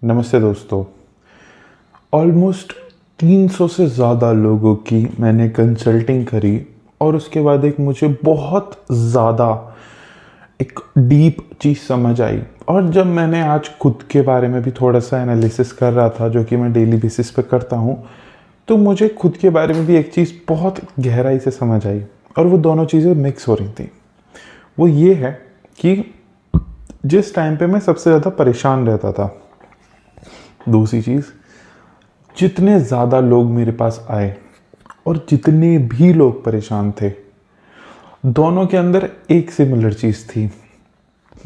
नमस्ते दोस्तों। ऑलमोस्ट 300 से ज़्यादा लोगों की मैंने कंसल्टिंग करी और उसके बाद एक मुझे बहुत ज़्यादा एक डीप चीज़ समझ आई। और जब मैंने आज खुद के बारे में भी थोड़ा सा एनालिसिस कर रहा था, जो कि मैं डेली बेसिस पे करता हूँ, तो मुझे खुद के बारे में भी एक चीज़ बहुत गहराई से समझ आई और वो दोनों चीज़ें मिक्स हो रही थी। वो ये है कि जिस टाइम पे मैं सबसे ज़्यादा परेशान रहता था, दूसरी चीज़, जितने ज़्यादा लोग मेरे पास आए और जितने भी लोग परेशान थे, दोनों के अंदर एक सिमिलर चीज़ थी।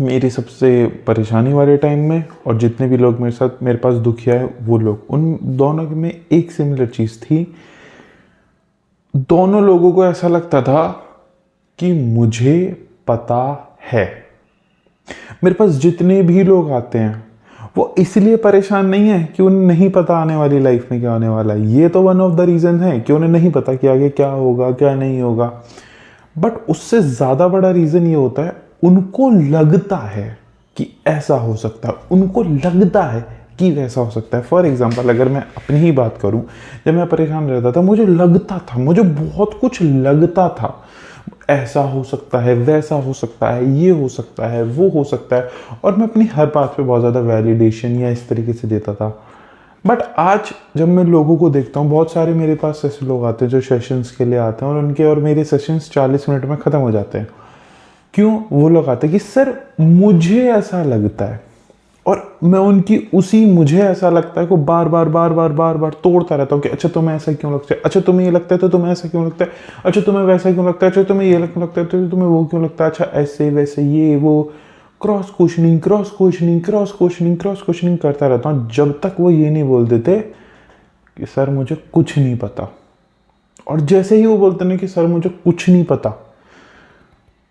मेरी सबसे परेशानी वाले टाइम में और जितने भी लोग मेरे पास दुखी आए वो लोग, उन दोनों में एक सिमिलर चीज़ थी। दोनों लोगों को ऐसा लगता था कि मुझे पता है। मेरे पास जितने भी लोग आते हैं वो इसलिए परेशान नहीं है कि उन्हें नहीं पता आने वाली लाइफ में क्या होने वाला है। ये तो वन ऑफ द रीज़न है कि उन्हें नहीं पता कि आगे क्या होगा क्या नहीं होगा। बट उससे ज़्यादा बड़ा रीज़न ये होता है, उनको लगता है कि ऐसा हो सकता है, उनको लगता है कि वैसा हो सकता है। फॉर एग्जाम्पल, अगर मैं अपनी ही बात करूं, जब मैं परेशान रहता था मुझे लगता था, मुझे बहुत कुछ लगता था, ऐसा हो सकता है, वैसा हो सकता है, ये हो सकता है, वो हो सकता है। और मैं अपनी हर बात पे बहुत ज़्यादा वैलिडेशन या इस तरीके से देता था। बट आज जब मैं लोगों को देखता हूँ, बहुत सारे मेरे पास ऐसे लोग आते हैं जो सेशंस के लिए आते हैं और उनके और मेरे सेशंस 40 मिनट में ख़त्म हो जाते हैं। क्यों? वो लोग आते हैं कि सर मुझे ऐसा लगता है, और मैं उनकी उसी मुझे ऐसा लगता है को बार बार बार बार बार बार तोड़ता रहता हूँ कि अच्छा तुम्हें ऐसा क्यों लगता है, अच्छा तुम्हें ये लगता है तो तुम्हें ऐसा क्यों लगता है, अच्छा तुम्हें वैसा क्यों लगता है, अच्छा तुम्हें ये क्यों लगता है तो तुम्हें वो क्यों लगता है, अच्छा ऐसे वैसे ये वो, cross questioning cross questioning cross questioning cross questioning करता रहता हूँ, जब तक वो ये नहीं बोल देते कि सर मुझे कुछ नहीं पता। और जैसे ही वो बोलते हैं कि सर मुझे कुछ नहीं पता,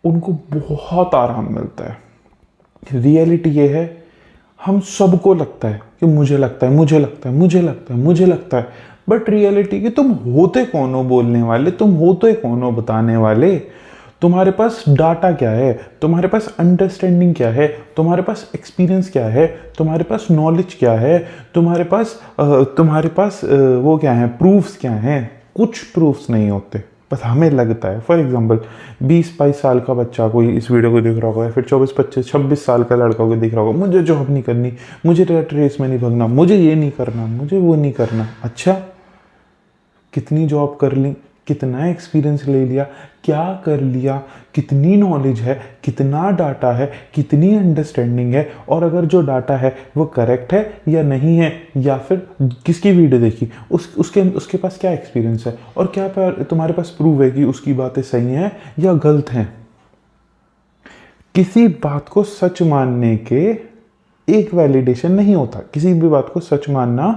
उनको बहुत आराम मिलता है। रियलिटी ये है, हम सबको लगता है कि मुझे लगता है, मुझे लगता है, मुझे लगता है, मुझे लगता है। बट रियलिटी कि तुम होते कौन हो बोलने वाले, तुम होते कौन हो बताने वाले। तुम्हारे पास डाटा क्या है, तुम्हारे पास अंडरस्टैंडिंग क्या है, तुम्हारे पास एक्सपीरियंस क्या है, तुम्हारे पास नॉलेज क्या है, तुम्हारे पास वो क्या है, प्रूफ्स क्या हैं। कुछ प्रूफ्स नहीं होते, बस हमें लगता है। फॉर एग्जांपल, 20-22 साल का बच्चा कोई इस वीडियो को देख रहा होगा, या फिर 24-25-26 साल का लड़का को देख रहा होगा, मुझे जॉब नहीं करनी, मुझे रेट रेस में नहीं भागना, मुझे ये नहीं करना, मुझे वो नहीं करना। अच्छा, कितनी जॉब कर ली, कितना एक्सपीरियंस ले लिया, क्या कर लिया, कितनी नॉलेज है, कितना डाटा है, कितनी अंडरस्टैंडिंग है, और अगर जो डाटा है वो करेक्ट है या नहीं है, या फिर किसकी वीडियो देखी, उसके पास क्या एक्सपीरियंस है, और क्या तुम्हारे पास प्रूव है कि उसकी बातें सही हैं या गलत हैं। किसी बात को सच मानने के एक वैलिडेशन नहीं होता। किसी भी बात को सच मानना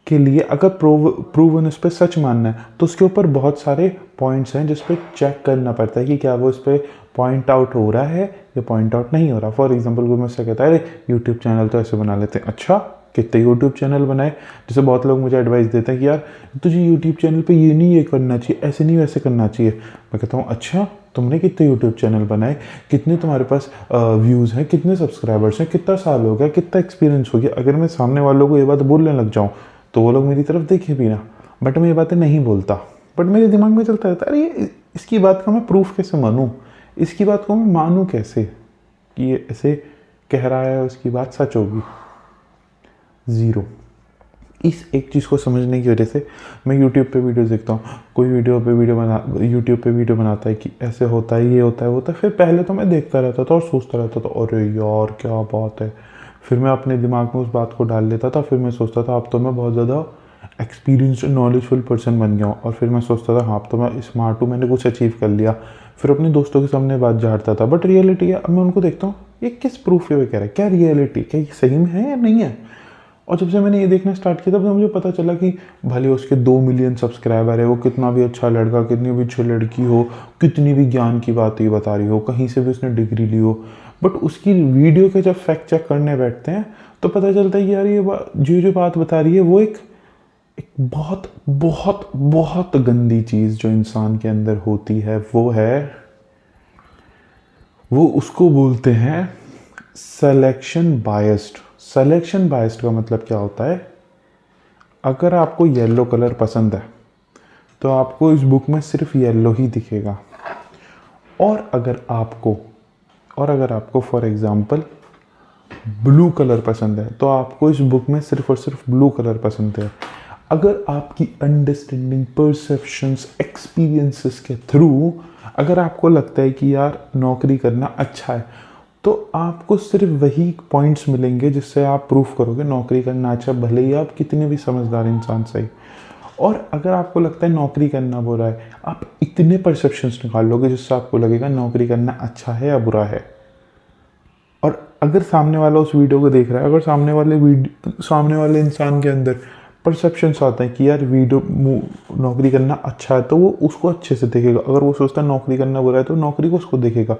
के लिए अगर प्रूवन उस पर सच मानना है तो उसके ऊपर बहुत सारे पॉइंट्स हैं जिस पे चेक करना पड़ता है कि क्या वो इस पर पॉइंट आउट हो रहा है या पॉइंट आउट नहीं हो रहा। फॉर एग्जांपल, कोई मुझसे कहता है अरे यूट्यूब चैनल तो ऐसे बना लेते हैं। अच्छा, कितने यूट्यूब चैनल बनाए। जैसे बहुत लोग मुझे एडवाइस देते हैं कि यार तुझे यूट्यूब चैनल पे ये नहीं ये करना चाहिए, ऐसे नहीं वैसे करना चाहिए। मैं कहता हूँ अच्छा, तुमने कितने यूट्यूब चैनल बनाए, कितने तुम्हारे पास व्यूज़ हैं, कितने सब्सक्राइबर्स हैं, कितना साल हो गया, कितना एक्सपीरियंस हो गया। अगर मैं सामने वालों को ये बात बोलने लग जाऊँ तो वो लोग मेरी तरफ देखे भी ना, बट मैं ये बातें नहीं बोलता। बट मेरे दिमाग में चलता रहता है, अरे इसकी बात का मैं प्रूफ कैसे मानूँ, इसकी बात को मैं मानूँ कैसे कि ये ऐसे कह रहा है, उसकी बात सच होगी। ज़ीरो। इस एक चीज़ को समझने की वजह से मैं यूट्यूब पे वीडियोस देखता हूँ। कोई यूट्यूब पे वीडियो बनाता है कि ऐसे होता है, ये होता है, वो होता है। फिर पहले तो मैं देखता रहता था और सोचता रहता था, अरे यार क्या बात है। फिर मैं अपने दिमाग में उस बात को डाल लेता था। फिर मैं सोचता था अब तो मैं बहुत ज़्यादा एक्सपीरियंस्ड नॉलेजफुल पर्सन बन गया हूँ। और फिर मैं सोचता था हाँ अब तो मैं स्मार्ट हूँ, मैंने कुछ अचीव कर लिया। फिर अपने दोस्तों के सामने बात झाड़ता था। बट रियलिटी है, अब मैं उनको देखता हूँ, ये किस प्रूफ पे वो कह रहा है, क्या रियलिटी, क्या ये सही में है या नहीं है। और जब से मैंने ये देखना स्टार्ट किया तब से मुझे पता चला कि भले उसके 2 मिलियन सब्सक्राइबर है, वो कितना भी अच्छा लड़का, कितनी भी अच्छी लड़की हो, कितनी भी ज्ञान की बातें बता रही हो, कहीं से भी उसने डिग्री ली हो, बट उसकी वीडियो के जब फैक्ट चेक करने बैठते हैं तो पता चलता है कि यार ये जो बात बता रही है वो एक बहुत बहुत बहुत गंदी चीज़ जो इंसान के अंदर होती है, वो उसको बोलते हैं सिलेक्शन बायस्ड सिलेक्शन बायस्ड का मतलब क्या होता है, अगर आपको येलो कलर पसंद है तो आपको इस बुक में सिर्फ येलो ही दिखेगा, और अगर आपको फॉर एग्जांपल ब्लू कलर पसंद है तो आपको इस बुक में सिर्फ और सिर्फ ब्लू कलर पसंद है। अगर आपकी अंडरस्टैंडिंग, परसेप्शंस, एक्सपीरियंसेस के थ्रू अगर आपको लगता है कि यार नौकरी करना अच्छा है, तो आपको सिर्फ वही पॉइंट्स मिलेंगे जिससे आप प्रूफ करोगे नौकरी करना अच्छा, भले ही आप कितने भी समझदार इंसान सही। और अगर आपको लगता है नौकरी करना बुरा है, आप इतने परसेप्शंस निकाल लोगे जिससे आपको लगेगा नौकरी करना अच्छा है या बुरा है। और अगर सामने वाला उस वीडियो को देख रहा है, अगर सामने वाले इंसान के अंदर परसेप्शंस आता है कि यार नौकरी करना अच्छा है, तो वो उसको अच्छे से देखेगा। अगर वो सोचता है नौकरी करना बुरा है तो नौकरी को उसको देखेगा।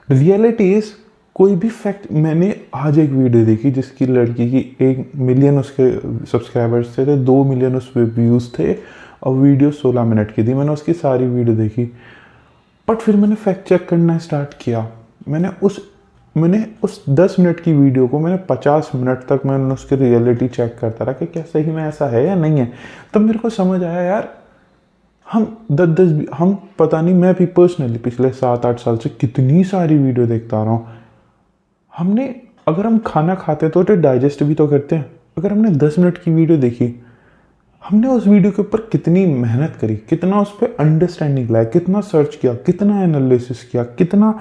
रियलिटी इज, कोई भी फैक्ट, मैंने आज एक वीडियो देखी जिसकी लड़की की 1 मिलियन उसके सब्सक्राइबर्स थे, 2 मिलियन उस पर व्यूज़ थे, और वीडियो 16 मिनट की थी। मैंने उसकी सारी वीडियो देखी, बट फिर मैंने फैक्ट चेक करना स्टार्ट किया। मैंने उस 10 मिनट की वीडियो को 50 मिनट तक मैंने उसकी रियलिटी चेक करता रहा कि क्या सही में ऐसा है या नहीं है। तब मेरे को समझ आया यार, हम पता नहीं, मैं भी पर्सनली पिछले 7-8 साल से कितनी सारी वीडियो देखता रहा हूँ। अगर हम खाना खाते हैं तो डाइजेस्ट भी तो करते हैं। अगर हमने 10 मिनट की वीडियो देखी, हमने उस वीडियो के ऊपर कितनी मेहनत करी, कितना उस पर अंडरस्टैंडिंग लाया, कितना सर्च किया, कितना एनालिसिस किया, कितना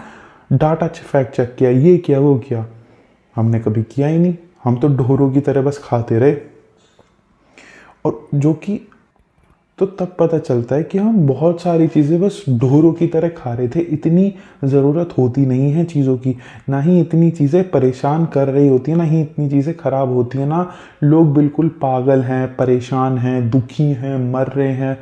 डाटा फैक्ट चेक किया, ये किया वो किया। हमने कभी किया ही नहीं। हम तो ढोरों की तरह बस खाते रहे। और तो तब पता चलता है कि हम बहुत सारी चीज़ें बस ढोरों की तरह खा रहे थे। इतनी ज़रूरत होती नहीं है चीज़ों की, ना ही इतनी चीज़ें परेशान कर रही होती हैं, ना ही इतनी चीज़ें ख़राब होती हैं, ना लोग बिल्कुल पागल हैं, परेशान हैं, दुखी हैं, मर रहे हैं।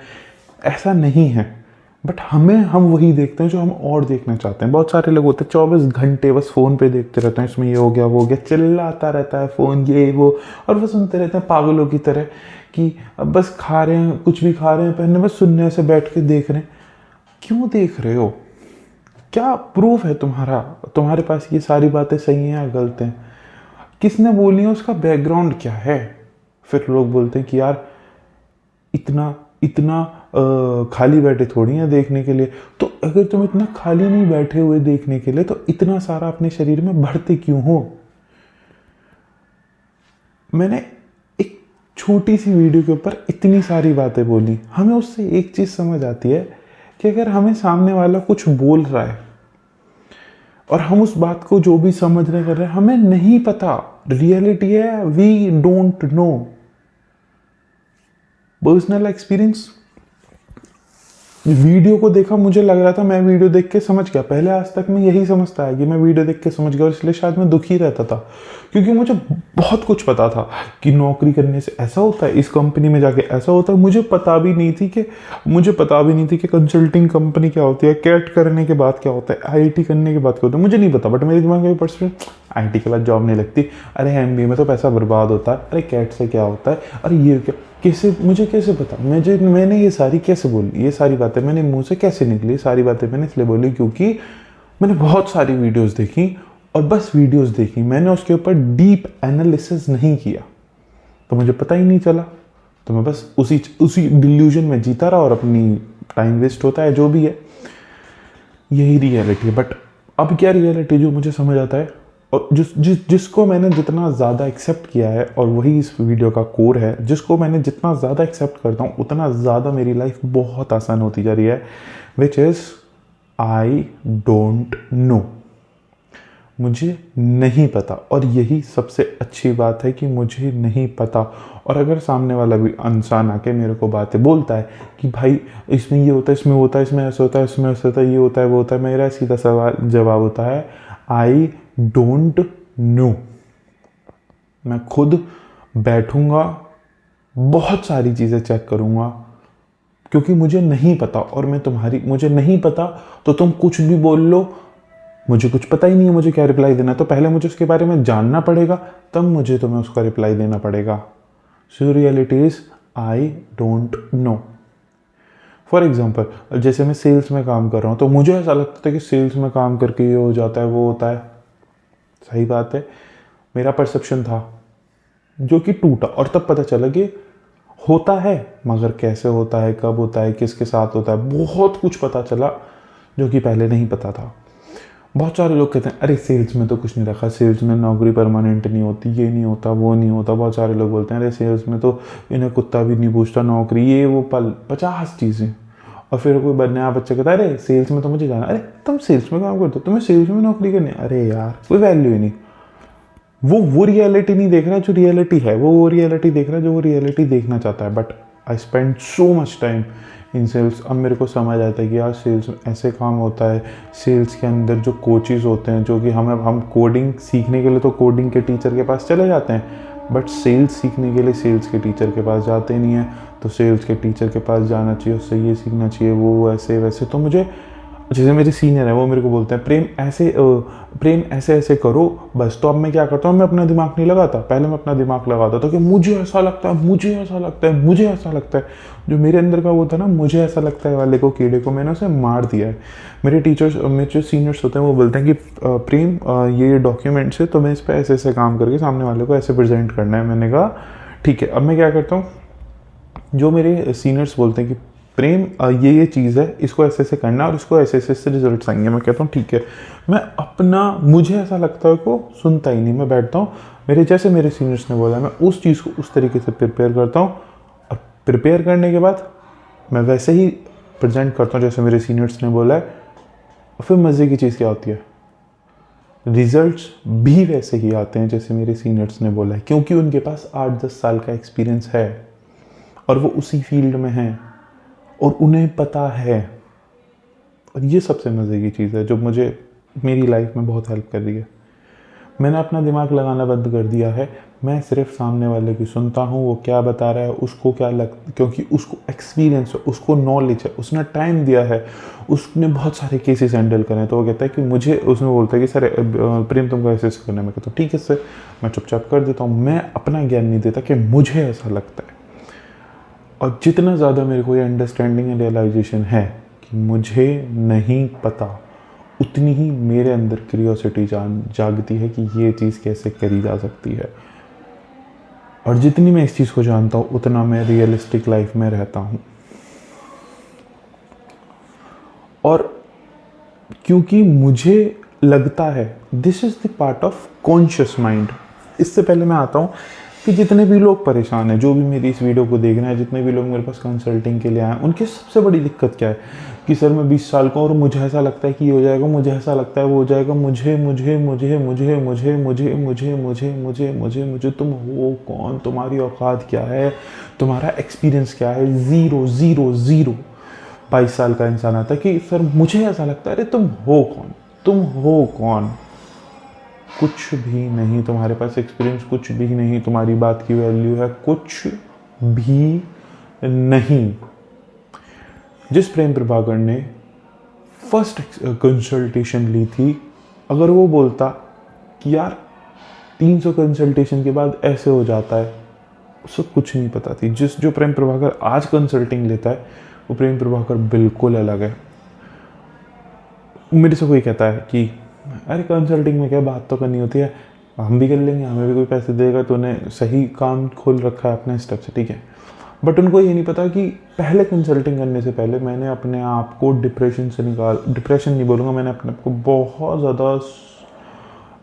ऐसा नहीं है। बट हम वही देखते हैं जो हम और देखना चाहते हैं। बहुत सारे लोग होते हैं 24 घंटे बस फ़ोन पे देखते रहते हैं, इसमें ये हो गया वो हो गया, चिल्लाता रहता है फ़ोन, ये वो, और वो सुनते रहते हैं पागलों की तरह कि बस खा रहे हैं, कुछ भी खा रहे हैं, पहले बस सुनने से बैठ के देख रहे हैं। क्यों देख रहे हो? क्या प्रूफ है तुम्हारे पास ये सारी बातें सही हैं या गलत हैं? किसने बोली है, उसका बैकग्राउंड क्या है? फिर लोग बोलते हैं कि यार इतना खाली बैठे थोड़ी हैं देखने के लिए। तो अगर तुम इतना खाली नहीं बैठे हुए देखने के लिए, तो इतना सारा अपने शरीर में भरते क्यों हो? मैंने एक छोटी सी वीडियो के ऊपर इतनी सारी बातें बोली। हमें उससे एक चीज़ समझ आती है कि अगर हमें सामने वाला कुछ बोल रहा है और हम उस बात को जो भी समझने कर रहे हैं, हमें नहीं पता, रियलिटी है we don't know. Personal experience, video को देखा, मुझे लग रहा था मैं वीडियो देख के समझ गया। पहले आज तक मैं यही समझता है कि मैं वीडियो देख के समझ गया, और इसलिए शायद मैं दुखी रहता था, क्योंकि मुझे बहुत कुछ पता था कि नौकरी करने से ऐसा होता है, इस कंपनी में जाके ऐसा होता है। मुझे पता भी नहीं थी कि कंसल्टिंग कंपनी क्या होती है, कैट करने के बाद क्या होता है, आईआईटी करने के बाद क्या होता है, मुझे नहीं पता। बट मेरे दिमाग में पर्सन, आईआईटी के बाद जॉब नहीं लगती, अरे एमबीए में तो पैसा बर्बाद होता है, अरे कैट से क्या होता है, अरे ये क्या, मुझे कैसे पता? मैंने ये सारी कैसे बोली, ये सारी बातें मैंने मुंह से कैसे निकली? सारी बातें मैंने इसलिए बोली क्योंकि मैंने बहुत सारी वीडियोस देखी, और बस वीडियोस देखी, मैंने उसके ऊपर डीप एनालिसिस नहीं किया, तो मुझे पता ही नहीं चला। तो मैं बस उसी डिल्यूजन में जीता रहा, और अपनी टाइम वेस्ट होता है, जो भी है, यही रियलिटी है। बट अब क्या रियलिटी जो मुझे समझ आता है, और जिसको मैंने जितना ज़्यादा एक्सेप्ट किया है, और वही इस वीडियो का कोर है, जिसको मैंने जितना ज़्यादा एक्सेप्ट करता हूँ उतना ज़्यादा मेरी लाइफ बहुत आसान होती जा रही है, which is I don't know. मुझे नहीं पता, और यही सबसे अच्छी बात है कि मुझे नहीं पता। और अगर सामने वाला भी इंसान आके मेरे को बातें बोलता है कि भाई इसमें ये होता है, इसमें होता है, इसमें ऐसा होता है, इसमें ऐसा होता है, ये होता है, वो होता है, मेरा सीधा जवाब होता है आई डोंट नो। मैं खुद बैठूंगा, बहुत सारी चीज़ें चेक करूंगा, क्योंकि मुझे नहीं पता। और मुझे नहीं पता तो तुम कुछ भी बोल लो, मुझे कुछ पता ही नहीं है मुझे क्या रिप्लाई देना, तो पहले मुझे उसके बारे में जानना पड़ेगा, तब मुझे तुम्हें उसका रिप्लाई देना पड़ेगा। So reality is I don't know. For example, जैसे मैं सेल्स में काम कर रहा हूँ, तो मुझे ऐसा लगता था कि सेल्स में काम करके ये हो जाता है, वो होता है। सही बात है, मेरा परसेप्शन था। जो कि टूटा, और तब पता चला कि होता है, मगर कैसे होता है, कब होता है, किसके साथ होता है, बहुत कुछ पता चला जो कि पहले नहीं पता था। बहुत सारे लोग कहते हैं अरे सेल्स में तो कुछ नहीं रखा, सेल्स में नौकरी परमानेंट नहीं होती, ये नहीं होता, वो नहीं होता। बहुत सारे लोग बोलते हैं अरे सेल्स में तो इन्हें कुत्ता भी नहीं पूछता नौकरी, ये वो पल 50 चीज़ें। और फिर कोई नया बच्चा कहता है अरे सेल्स में तो मुझे जाना, अरे तुम सेल्स में काम करते हो, तुम्हें सेल्स में नौकरी करनी, अरे यार कोई वैल्यू ही नहीं। वो रियलिटी नहीं देख रहा जो रियलिटी है, वो रियलिटी देख रहा है जो वो रियलिटी देखना चाहता है। But I spend so much time in sales. अब मेरे को समझ आता है कि यार सेल्स में ऐसे काम होता है। सेल्स के अंदर जो कोचेज़ होते हैं, जो कि हम कोडिंग सीखने के लिए तो कोडिंग के टीचर के पास चले जाते हैं, बट सेल्स सीखने के लिए सेल्स के टीचर के पास जाते नहीं हैं। तो सेल्स के टीचर के पास जाना चाहिए, उससे ये सीखना चाहिए, वो ऐसे वैसे। तो मुझे, जैसे मेरे सीनियर है वो मेरे को बोलते हैं प्रेम ऐसे ऐसे करो बस। तो अब मैं क्या करता हूँ, मैं अपना दिमाग नहीं लगाता। पहले मैं अपना दिमाग लगाता था कि मुझे ऐसा लगता है, मुझे ऐसा लगता है, मुझे ऐसा लगता है। जो मेरे अंदर का वो था ना, मुझे ऐसा लगता है वाले को, कीड़े को मैंने उसे मार दिया है। मेरे टीचर्स, मेरे जो सीनियर्स होते हैं वो बोलते हैं कि प्रेम ये डॉक्यूमेंट्स है, तो मैं इस पर ऐसे ऐसे काम करके सामने वाले को ऐसे प्रेजेंट करना है। मैंने कहा ठीक है। अब मैं क्या करता हूँ, जो मेरे सीनियर्स बोलते हैं कि प्रेम ये चीज़ है, इसको ऐसे ऐसे करना और इसको ऐसे ऐसे रिजल्ट्स आएंगे, मैं कहता हूँ ठीक है। मैं अपना मुझे ऐसा लगता है को सुनता ही नहीं, मैं बैठता हूँ, जैसे मेरे सीनियर्स ने बोला मैं उस चीज़ को उस तरीके से प्रिपेयर करता हूँ। और प्रिपेयर करने के बाद मैं वैसे ही प्रेजेंट करता हूँ जैसे मेरे सीनियर्स ने बोला है। और फिर मज़े की चीज़ क्या होती है, रिजल्ट्स भी वैसे ही आते हैं जैसे मेरे सीनियर्स ने बोला है, क्योंकि उनके पास 8-10 साल का एक्सपीरियंस है और वो उसी फील्ड में हैं और उन्हें पता है। और ये सबसे मज़े की चीज़ है जो मुझे मेरी लाइफ में बहुत हेल्प कर रही है। मैंने अपना दिमाग लगाना बंद कर दिया है, मैं सिर्फ सामने वाले की सुनता हूँ, वो क्या बता रहा है, उसको क्या क्योंकि उसको एक्सपीरियंस है, उसको नॉलेज है, उसने टाइम दिया है, उसने बहुत सारे केसेस हैंडल करे हैं। तो वो कहता है कि मुझे, उसमें बोलता है कि सर प्रेम तुमको ऐसे ऐसे करना है। मैं कहता हूँ ठीक है सर, मैं चुपचाप कर देता हूँ। मैं अपना ज्ञान नहीं देता कि मुझे ऐसा लगता है। और जितना ज़्यादा मेरे को ये अंडरस्टैंडिंग एंड रियलाइजेशन है कि मुझे नहीं पता, उतनी ही मेरे अंदर क्यूरियोसिटी जागती है कि ये चीज़ कैसे करी जा सकती है। और जितनी मैं इस चीज़ को जानता हूँ उतना मैं रियलिस्टिक लाइफ में रहता हूँ। और क्योंकि मुझे लगता है this is the part of conscious mind. इससे पहले मैं आता हूँ कि जितने भी लोग परेशान हैं, जो भी मेरी इस वीडियो को देख रहे हैं, जितने भी लोग मेरे पास कंसल्टिंग के लिए आए हैं, उनकी सबसे बड़ी दिक्कत क्या है कि सर मैं 20 साल का और मुझे ऐसा लगता है कि ये हो जाएगा, मुझे ऐसा लगता है वो हो जाएगा, मुझे मुझे मुझे मुझे मुझे मुझे मुझे मुझे मुझे मुझे मुझे तुम हो कौन, तुम्हारी औकात क्या है, तुम्हारा एक्सपीरियंस क्या है, ज़ीरो ज़ीरो ज़ीरो। 22 साल का इंसान आता है कि सर मुझे ऐसा लगता है, अरे तुम हो कौन, तुम हो कौन, कुछ भी नहीं, तुम्हारे पास एक्सपीरियंस कुछ भी नहीं, तुम्हारी बात की वैल्यू है कुछ भी नहीं। जिस प्रेम प्रभाकर ने फर्स्ट कंसल्टेशन ली थी, अगर वो बोलता कि यार 300 कंसल्टेशन के बाद ऐसे हो जाता है, उसको कुछ नहीं पता थी। जो प्रेम प्रभाकर आज कंसल्टिंग लेता है वो प्रेम प्रभाकर बिल्कुल अलग है। मेरे से कोई कहता है कि अरे कंसल्टिंग में क्या बात तो करनी होती है, हम भी कर लेंगे, हमें भी कोई पैसे देगा, तो उन्हें सही काम खोल रखा है अपने स्टेप से, ठीक है। बट उनको ये नहीं पता कि पहले कंसल्टिंग करने से पहले मैंने अपने आप को डिप्रेशन नहीं बोलूँगा, मैंने अपने आप को बहुत ज़्यादा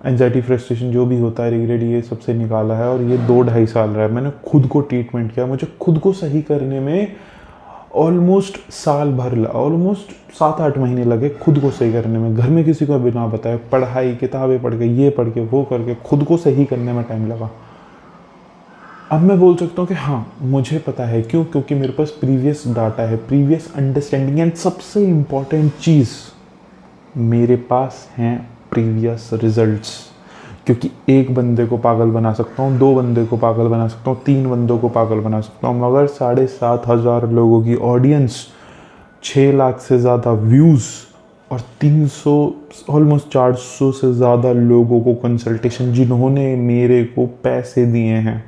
एंजाइटी, फ्रस्ट्रेशन, जो भी होता है, रिग्रेट, ये सबसे निकाला है। और ये 2-2.5 साल रहा है, मैंने खुद को ट्रीटमेंट किया। मुझे खुद को सही करने में ऑलमोस्ट साल भर लगा, ऑलमोस्ट 7-8 महीने लगे खुद को सही करने में। घर में किसी को बिना बताए, पढ़ाई, किताबें पढ़ के, ये पढ़ के, वो करके खुद को सही करने में टाइम लगा। अब मैं बोल सकता हूँ कि हाँ मुझे पता है, क्यों, क्योंकि मेरे पास प्रीवियस डाटा है, प्रीवियस अंडरस्टैंडिंग, एंड सबसे इम्पॉर्टेंट चीज़ मेरे पास हैं प्रीवियस रिजल्ट्स। क्योंकि एक बंदे को पागल बना सकता हूँ, 2 बंदे को पागल बना सकता हूँ, 3 बंदों को पागल बना सकता हूँ, मगर 7,500 लोगों की ऑडियंस, 6 लाख से ज़्यादा व्यूज़ और 300 ऑलमोस्ट 400 से ज़्यादा लोगों को कंसल्टेशन, जिन्होंने मेरे को पैसे दिए हैं,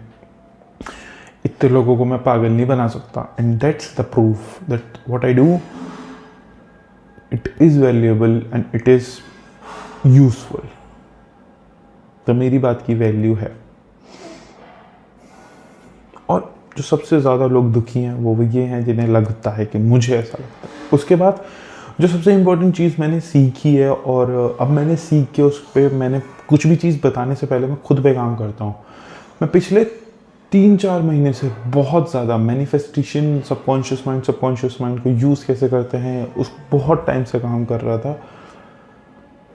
इतने लोगों को मैं पागल नहीं बना सकता। And that's the proof that what I do, it is valuable and it is useful. तो मेरी बात की वैल्यू है। जो सबसे ज़्यादा लोग दुखी हैं वो ये हैं जिन्हें लगता है कि मुझे ऐसा लगता है। उसके बाद जो सबसे इम्पोर्टेंट चीज़ मैंने सीखी है, और अब मैंने सीख के उस पर मैंने कुछ भी चीज़ बताने से पहले मैं खुद पे काम करता हूँ। मैं पिछले 3-4 महीने से बहुत ज़्यादा मैनिफेस्टेशन, सबकॉन्शियस माइंड को यूज़ कैसे करते हैं उस बहुत टाइम से काम कर रहा था।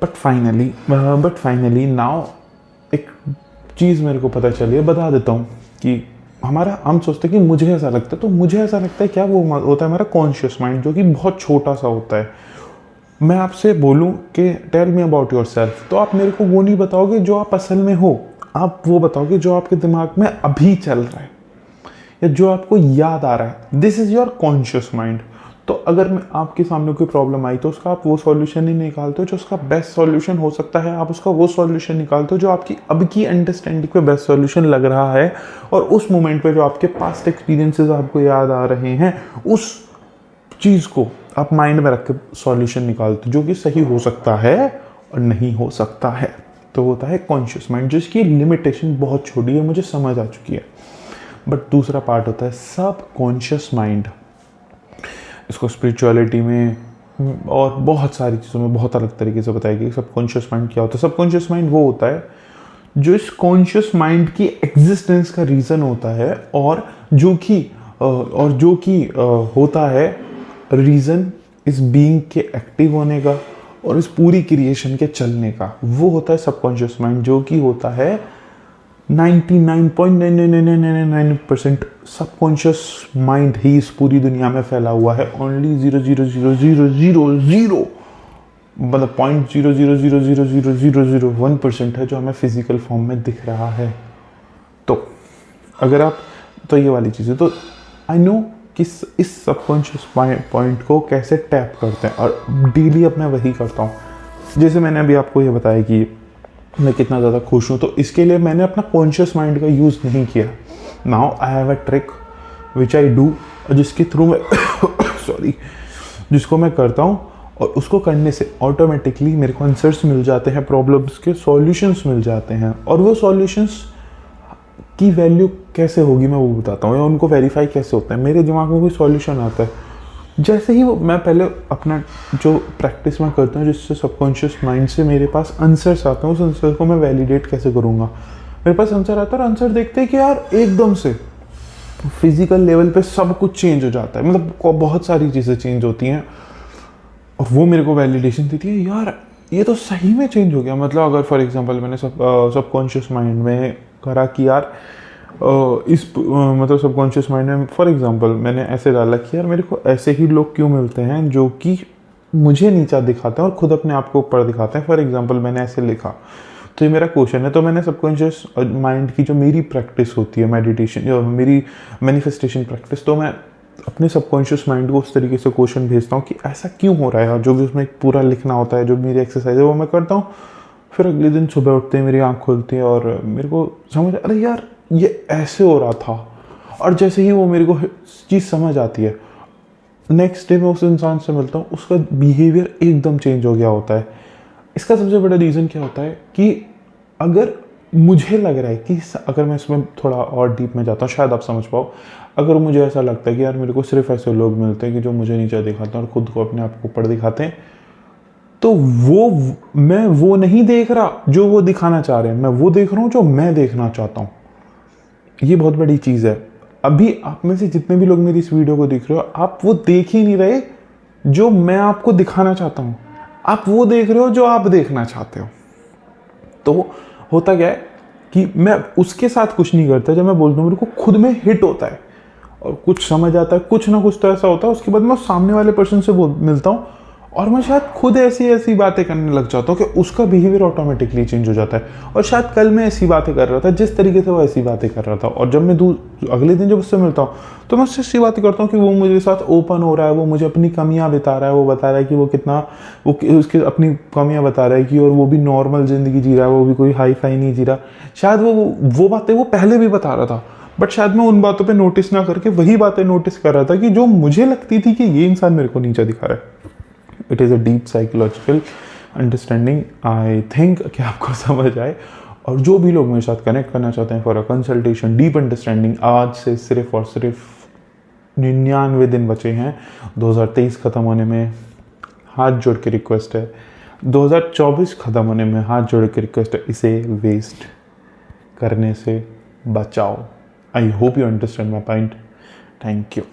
बट फाइनली नाउ एक चीज़ मेरे को पता चली है, बता देता हूँ कि हम सोचते हैं कि मुझे ऐसा लगता है, तो मुझे ऐसा लगता है क्या, वो होता है मेरा कॉन्शियस माइंड, जो कि बहुत छोटा सा होता है। मैं आपसे बोलूँ कि tell me about yourself, तो आप मेरे को वो नहीं बताओगे जो आप असल में हो, आप वो बताओगे जो आपके दिमाग में अभी चल रहा है या जो आपको याद आ रहा है। This is your conscious mind. तो अगर मैं आपके सामने कोई प्रॉब्लम आई तो उसका आप वो सॉल्यूशन ही निकालते हो जो उसका बेस्ट सॉल्यूशन हो सकता है। आप उसका वो सॉल्यूशन निकालते हो जो आपकी अब की अंडरस्टैंडिंग पे बेस्ट सॉल्यूशन लग रहा है, और उस मोमेंट पे जो आपके पास्ट एक्सपीरियंसेस आपको याद आ रहे हैं उस चीज़ को आप माइंड में रख के सॉल्यूशन निकालते हो, जो कि सही हो सकता है और नहीं हो सकता है। तो होता है कॉन्शियस माइंड, जिसकी लिमिटेशन बहुत छोटी है, मुझे समझ आ चुकी है। बट दूसरा पार्ट होता है सब कॉन्शियस माइंड। इसको स्पिरिचुअलिटी में और बहुत सारी चीज़ों में बहुत अलग तरीके से बताया गया सब कॉन्शियस माइंड क्या होता है। सब कॉन्शियस माइंड वो होता है जो इस कॉन्शियस माइंड की एग्जिस्टेंस का रीज़न होता है, और जो कि होता है रीज़न इस बीइंग के एक्टिव होने का और इस पूरी क्रिएशन के चलने का। वो होता है सबकॉन्शियस माइंड, जो कि होता है 99.9999% सबकॉन्शियस माइंड ही इस पूरी दुनिया में फैला हुआ है। ओनली 0.00000 मतलब 0.0000001% है जो हमें फिजिकल फॉर्म में दिख रहा है। तो अगर आप, तो ये वाली चीज़ है, तो आई नो कि इस सबकॉन्शियस पॉइंट को कैसे टैप करते हैं, और डेली अब मैं वही करता हूँ। जैसे मैंने अभी आपको ये बताया कि मैं कितना ज़्यादा खुश हूँ, तो इसके लिए मैंने अपना कॉन्शियस माइंड का यूज़ नहीं किया। Now I have a trick which I do, जिसके थ्रू मैं जिसको मैं करता हूँ, और उसको करने से ऑटोमेटिकली मेरे को आंसर्स मिल जाते हैं, प्रॉब्लम्स के सॉल्यूशंस मिल जाते हैं। और वो सॉल्यूशंस की वैल्यू कैसे होगी मैं वो बताता हूँ, या उनको वेरीफाई कैसे होता है। मेरे दिमाग में कोई सॉल्यूशन आता है, जैसे ही वो मैं पहले अपना जो प्रैक्टिस मैं करता हूँ जिससे सबकॉन्शियस माइंड से मेरे पास आंसर्स आते हैं, उस आंसर को मैं वैलिडेट कैसे करूँगा। मेरे पास आंसर आता है और आंसर देखते हैं कि यार एकदम से फिजिकल लेवल पे सब कुछ चेंज हो जाता है, मतलब बहुत सारी चीज़ें चेंज होती हैं, और वो मेरे को वैलिडेशन देती है यार ये तो सही में चेंज हो गया। मतलब अगर फॉर एग्जांपल मैंने सबकॉन्शियस माइंड में करा कि यार मतलब सबकॉन्शियस माइंड में फॉर एग्जांपल मैंने ऐसे डाला कि यार मेरे को ऐसे ही लोग क्यों मिलते हैं जो कि मुझे नीचा दिखाते हैं और खुद अपने आप को ऊपर दिखाते हैं। फॉर एग्जांपल मैंने ऐसे लिखा, तो ये मेरा क्वेश्चन है। तो मैंने सबकॉन्शियस माइंड की जो मेरी प्रैक्टिस होती है मेडिटेशन या मेरी मैनिफेस्टेशन प्रैक्टिस, तो मैं अपने सबकॉन्शियस माइंड को उस तरीके से क्वेश्चन भेजता हूँ कि ऐसा क्यों हो रहा है, और जो भी उसमें पूरा लिखना होता है, जो मेरी एक्सरसाइज है वो मैं करता हूँ। फिर अगले दिन सुबह उठते ही मेरी आँख खुलती है और मेरे को समझ, अरे यार ये ऐसे हो रहा था। और जैसे ही वो मेरे को चीज़ समझ आती है, नेक्स्ट डे मैं उस इंसान से मिलता हूँ, उसका बिहेवियर एकदम चेंज हो गया होता है। इसका सबसे बड़ा रीज़न क्या होता है कि अगर मुझे लग रहा है कि अगर मैं इसमें थोड़ा और डीप में जाता हूँ, शायद आप समझ पाओ। अगर मुझे ऐसा लगता है कि यार मेरे को सिर्फ ऐसे लोग मिलते हैं कि जो मुझे नीचे दिखाते हैं और खुद को अपने आप को ऊपर दिखाते हैं, तो मैं वो नहीं देख रहा जो वो दिखाना चाह रहे हैं, मैं वो देख रहा हूँ जो मैं देखना चाहता हूँ। ये बहुत बड़ी चीज़ है। अभी आप में से जितने भी लोग मेरी इस वीडियो को देख रहे हो, आप वो देख ही नहीं रहे जो मैं आपको दिखाना चाहता हूँ, आप वो देख रहे हो जो आप देखना चाहते हो। तो होता क्या है कि मैं उसके साथ कुछ नहीं करता, जब मैं बोलता हूँ मेरे को खुद में हिट होता है और कुछ समझ आता है, कुछ ना कुछ तो ऐसा होता है। उसके बाद मैं सामने वाले पर्सन से मिलता हूँ और मैं शायद खुद ऐसी बातें करने लग जाता हूँ कि उसका बिहेवियर ऑटोमेटिकली चेंज हो जाता है। और शायद कल मैं ऐसी बातें कर रहा था जिस तरीके से वो ऐसी बातें कर रहा था, और जब मैं अगले दिन जब उससे मिलता हूँ तो मैं उससे ऐसी बातें करता हूँ कि वो मुझे साथ ओपन हो रहा है, वो मुझे अपनी कमियाँ बता रहा है, वो बता रहा है कि वो कितना उसकी अपनी कमियाँ बता रहा है कि, और वो भी नॉर्मल ज़िंदगी जी रहा है, वो भी कोई हाई फाई नहीं जी रहा। शायद वो बातें वो पहले भी बता रहा था, बट शायद मैं उन बातों पे नोटिस ना करके वही बातें नोटिस कर रहा था कि जो मुझे लगती थी कि ये इंसान मेरे को नीचा दिखा रहा है। It is a deep psychological understanding, I think कि आपको समझ आए। और जो भी लोग मेरे साथ कनेक्ट करना चाहते हैं for a consultation, deep understanding, आज से सिर्फ और सिर्फ 99 दिन बचे हैं 2023 ख़त्म होने में। हाथ जोड़ के रिक्वेस्ट है, 2024 ख़त्म होने में हाथ जोड़ के रिक्वेस्ट है, इसे वेस्ट करने से बचाओ। I hope you understand my point. Thank you.